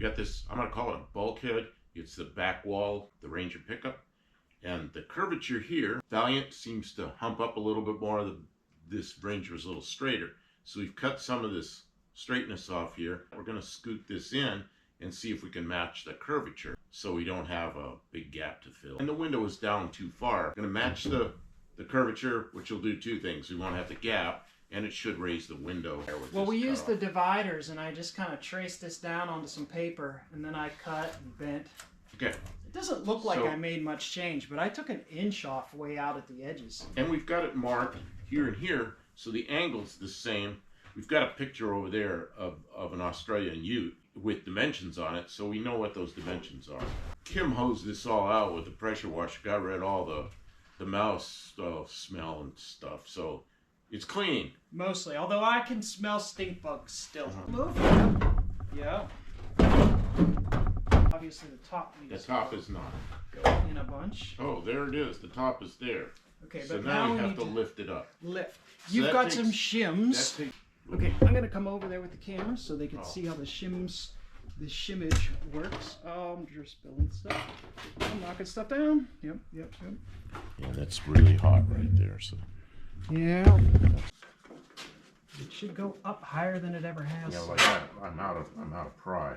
got this, I'm going to call it a bulkhead. It's the back wall, the Ranger pickup. And the curvature here, Valiant seems to hump up a little bit more. This Ranger is a little straighter. So we've cut some of this straightness off here. We're going to scoot this in and see if we can match the curvature so we don't have a big gap to fill. And the window is down too far. I'm going to match the curvature, which will do two things. We won't have the gap, and it should raise the window. Well, we used the dividers, and I just kind of traced this down onto some paper, and then I cut and bent. Okay. It doesn't look like I made much change, but I took an inch off way out at the edges. And we've got it marked here and here, so the angle's the same. We've got a picture over there of an Australian ute with dimensions on it, so we know what those dimensions are. Kim hosed this all out with the pressure washer, got rid of all the mouse smell and stuff, so it's clean. Mostly, although I can smell stink bugs still. Move. Yeah. Obviously the top needs The top is not. Go in a bunch. Oh, there it is. The top is there. Okay, so but now we have to lift it up. Lift. So You've got some shims. Okay, I'm gonna come over there with the camera so they can see how the shimmage works. Oh, I'm just spilling stuff. I'm knocking stuff down. Yep. Yeah, that's really hot right there. So. Yeah. It should go up higher than it ever has. Yeah, like I'm out of pry.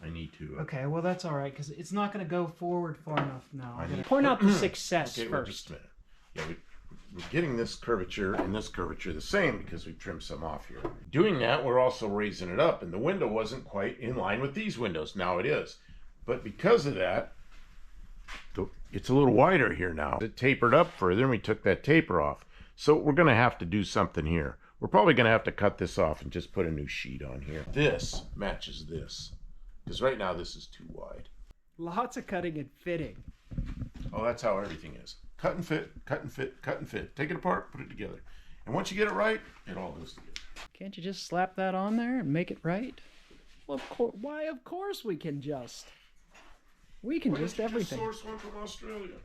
I need to. Okay, well that's all right because it's not going to go forward far enough now. I'm going to point out the success first. Well, just a minute. Yeah, we're getting this curvature and this curvature the same because we trimmed some off here. Doing that, we're also raising it up, and the window wasn't quite in line with these windows. Now it is, but because of that, it's a little wider here now. It tapered up further, and we took that taper off. So we're going to have to do something here. We're probably going to have to cut this off and just put a new sheet on here. This matches this, because right now this is too wide. Lots of cutting and fitting. Oh, that's how everything is. Cut and fit, cut and fit, cut and fit. Take it apart, put it together. And once you get it right, it all goes together. Can't you just slap that on there and make it right? Well, of course. Why, of course we can just. We can just everything. Just source one from Australia.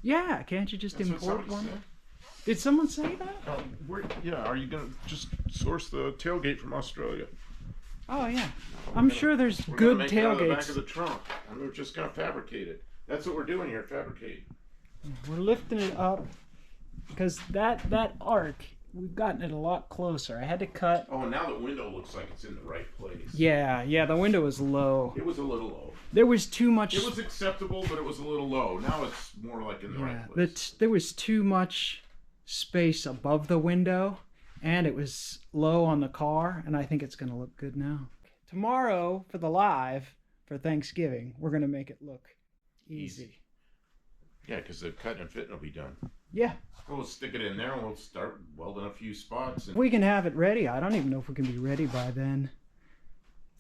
Yeah, can't you just import one? Said. Did someone say that? Yeah, are you going to just source the tailgate from Australia? Oh, yeah. I'm sure there's good tailgates. Out of the back of the trunk, and we're just going to fabricate it. That's what we're doing here, fabricate. We're lifting it up because that arc, we've gotten it a lot closer. I had to cut. Oh, now the window looks like it's in the right place. Yeah, the window was low. It was a little low. There was too much. It was acceptable, but it was a little low. Now it's more like in the right place. There was too much space above the window, and it was low on the car, and I think it's going to look good now. Tomorrow, for the live, for Thanksgiving, we're going to make it look easy. Yeah, because the cut and fit will be done. Yeah. We'll stick it in there, and we'll start welding a few spots. And... we can have it ready. I don't even know if we can be ready by then.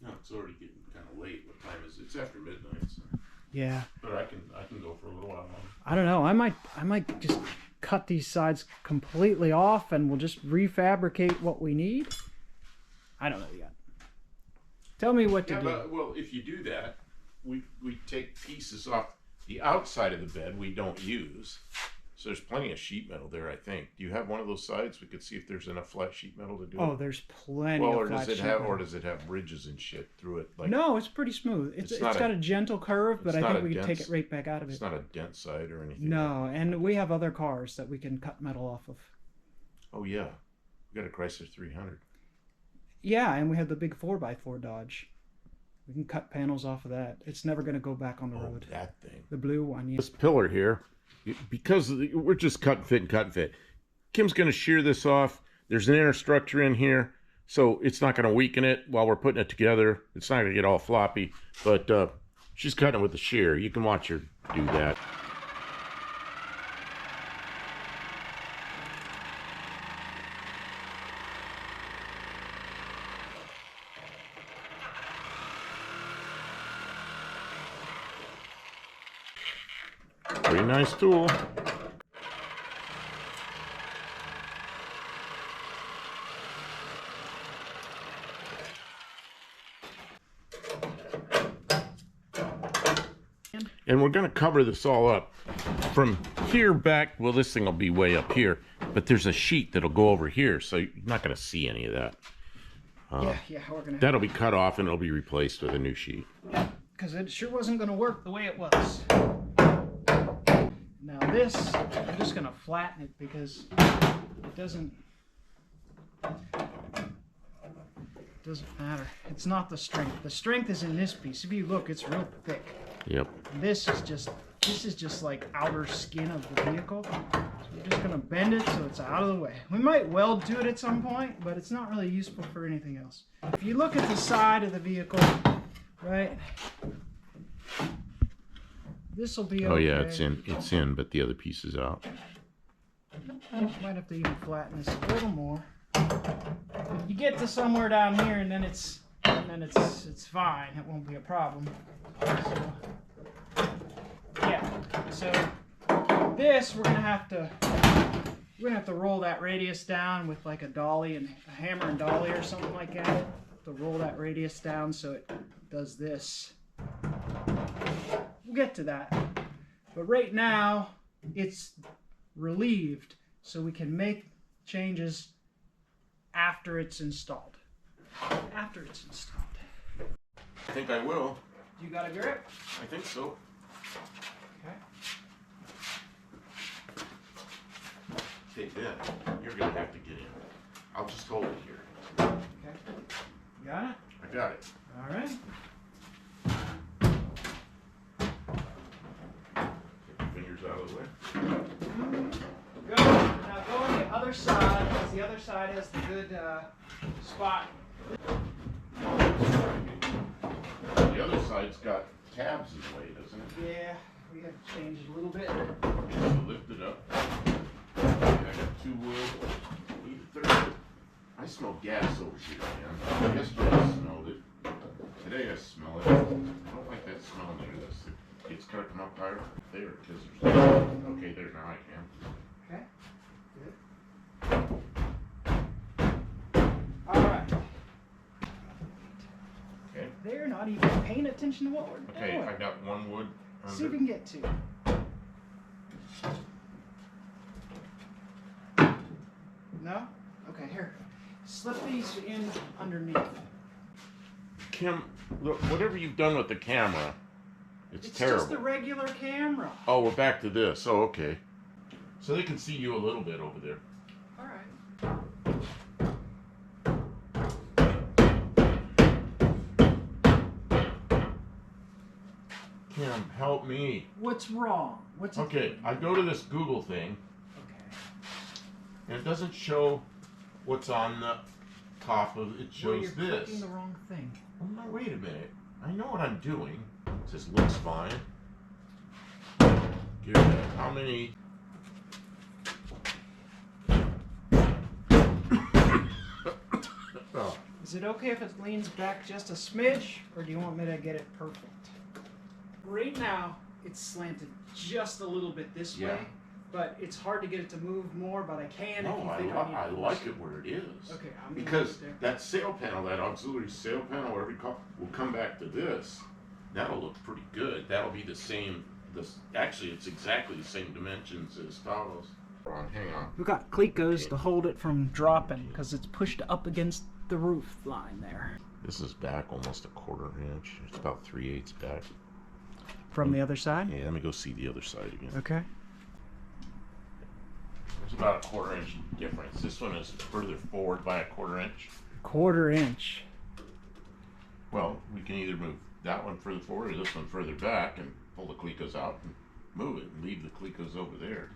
No, it's already getting kind of late. What time is it? It's after midnight. So. Yeah. But I can go for a little while longer. I don't know. I might just cut these sides completely off, and we'll just refabricate what we need. I don't know yet. Tell me what to do. But, well, if you do that, we take pieces off the outside of the bed we don't use. So there's plenty of sheet metal there, I think. Do you have one of those sides? We could see if there's enough flat sheet metal to do it. Oh, there's plenty of flat sheet metal. Or does it have ridges and shit through it? Like, no, it's pretty smooth. It's got a gentle curve, but I think we can take it right back out of it. It's not a dent side or anything. No, and we have other cars that we can cut metal off of. Oh, yeah. We got a Chrysler 300. Yeah, and we have the big 4x4 Dodge. We can cut panels off of that. It's never going to go back on the road. That thing. The blue one, yeah. This pillar here, because we're just cut and fit and cut and fit. Kim's going to shear this off. There's an inner structure in here, so it's not going to weaken it while we're putting it together. It's not going to get all floppy, but she's cutting it with the shear. You can watch her do that. Pretty nice tool. And we're going to cover this all up. From here back, well, this thing will be way up here, but there's a sheet that'll go over here, so you're not going to see any of that. Yeah, we're gonna. That'll be cut off and it'll be replaced with a new sheet. Because it sure wasn't gonna work the way it was. Now this, I'm just gonna flatten it because it doesn't matter. It's not the strength. The strength is in this piece. If you look, it's real thick. Yep. This is just like outer skin of the vehicle. So we're just gonna bend it so it's out of the way. We might weld to it at some point, but it's not really useful for anything else. If you look at the side of the vehicle, right? This will be okay. Oh yeah, it's in, but the other piece is out. Might have to even flatten this a little more. You get to somewhere down here, and then it's fine. It won't be a problem. So, yeah. So this we're gonna have to roll that radius down with like a dolly and a hammer and dolly or something like that to roll that radius down so it does this. We'll get to that. But right now it's relieved, so we can make changes after it's installed. After it's installed. I think I will. You got a grip? I think so. Okay. Take that. You're gonna have to get in. I'll just hold it here. Okay. You got it? I got it. All right. Take your fingers out of the way. Go. Now go on the other side, because the other side has the good spot. The other side's got tabs in the way, doesn't it? Yeah, we have to change it a little bit. So lift it up. I got 2 wood. Need a 3rd. I smell gas over here, man. Yesterday I smelled it. Today I smell it. I don't like that smell near this. It's gotta come up higher. There, because there's okay, there, now I can. Okay, good. All right. Okay. They're not even paying attention to what we're Okay, doing. I got 1 wood under. See if we can get 2. No? Okay, here. Slip these in underneath. Kim, look, whatever you've done with the camera, it's terrible. It's just the regular camera. Oh, we're back to this. Oh, okay. So they can see you a little bit over there. All right. Kim, help me. What's wrong? What's Okay, I go to this Google thing, Okay. and it doesn't show what's on the top of it. Shows Well, you're this. clicking the wrong thing. Oh, no, wait a minute. I know what I'm doing. It says looks fine. Give that. How many? Oh. Is it okay if it leans back just a smidge, or do you want me to get it perfect? Right now, it's slanted just a little bit this Yeah. way, but it's hard to get it to move more, but I can No, if you I, think I need I to like push it where it is. Okay, I'm gonna Because put it that sail panel, that auxiliary sail panel, whatever you call it, will come back to this. That'll look pretty good. That'll be the same. Actually, it's exactly the same dimensions as Tahoe's. Hang on. We've got clecos to hold it from dropping because it's pushed up against the roof line there. This is back almost a 1/4 inch. It's about 3/8 back. From the other side? Yeah, let me go see the other side again. Okay. There's about a 1/4 inch difference. This one is further forward by a 1/4 inch. 1/4 inch. Well, we can either move that one further forward or this one further back and pull the clecos out and move it and leave the clecos over there.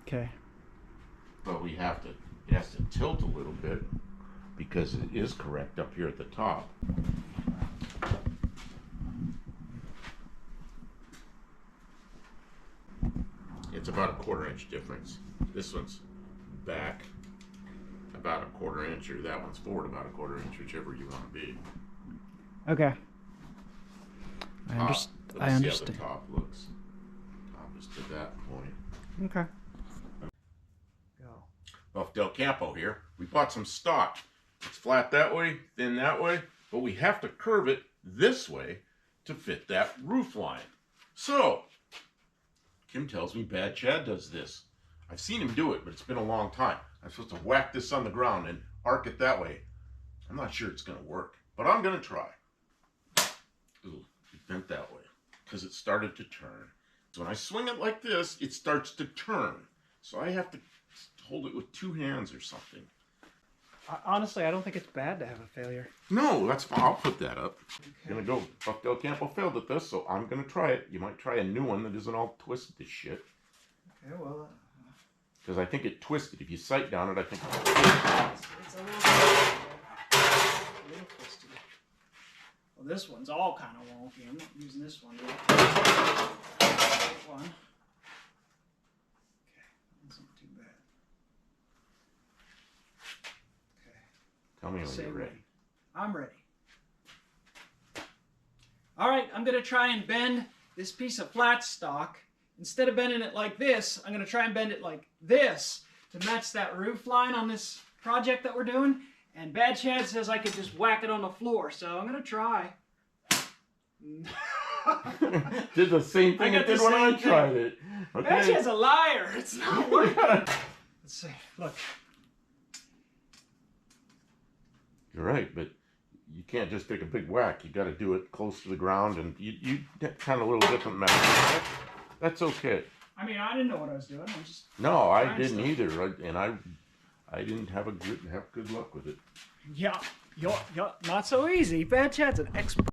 Okay. But we have to, it has to tilt a little bit because it is correct up here at the top. It's about a 1/4 inch difference. This one's back about a 1/4 inch, or that one's forward about a 1/4 inch, whichever you want to be. Okay. I Let's understand. see how the top looks. Top is to that point. Okay. Go. Buff Del Campo here. We bought some stock. It's flat that way, thin that way, but we have to curve it this way to fit that roof line. So, Kim tells me Bad Chad does this. I've seen him do it, but it's been a long time. I'm supposed to whack this on the ground and arc it that way. I'm not sure it's gonna work, but I'm gonna try. Ooh, it bent that way because it started to turn. So when I swing it like this, it starts to turn. So I have to hold it with 2 hands or something. Honestly, I don't think it's bad to have a failure. No, that's fine. I'll put that up. Okay. I'm gonna go. Buck Del Campo failed at this, so I'm gonna try it. You might try a new one that isn't all twisted to shit. Okay, well. Because I think it twisted. If you sight down it, I think It's a little twisty. Well, this one's all kind of wonky. I'm not using this one yet. One. Okay, that's not too bad. Okay. Tell me when you're ready. I'm ready. All right, I'm going to try and bend this piece of flat stock. Instead of bending it like this, I'm going to try and bend it like this to match that roof line on this project that we're doing. And Bad Chad says I could just whack it on the floor, so I'm going to try. Did the same thing it did when I tried it. Okay. Bad Chad's a liar. It's not working. Let's see. Look. You're right, but you can't just take a big whack. You got to do it close to the ground, and you kind of a little different method. That's okay. I mean, I didn't know what I was doing. I'm just no, I didn't either, and I didn't have good luck with it. Yeah, not so easy. Bad Chad's an expert.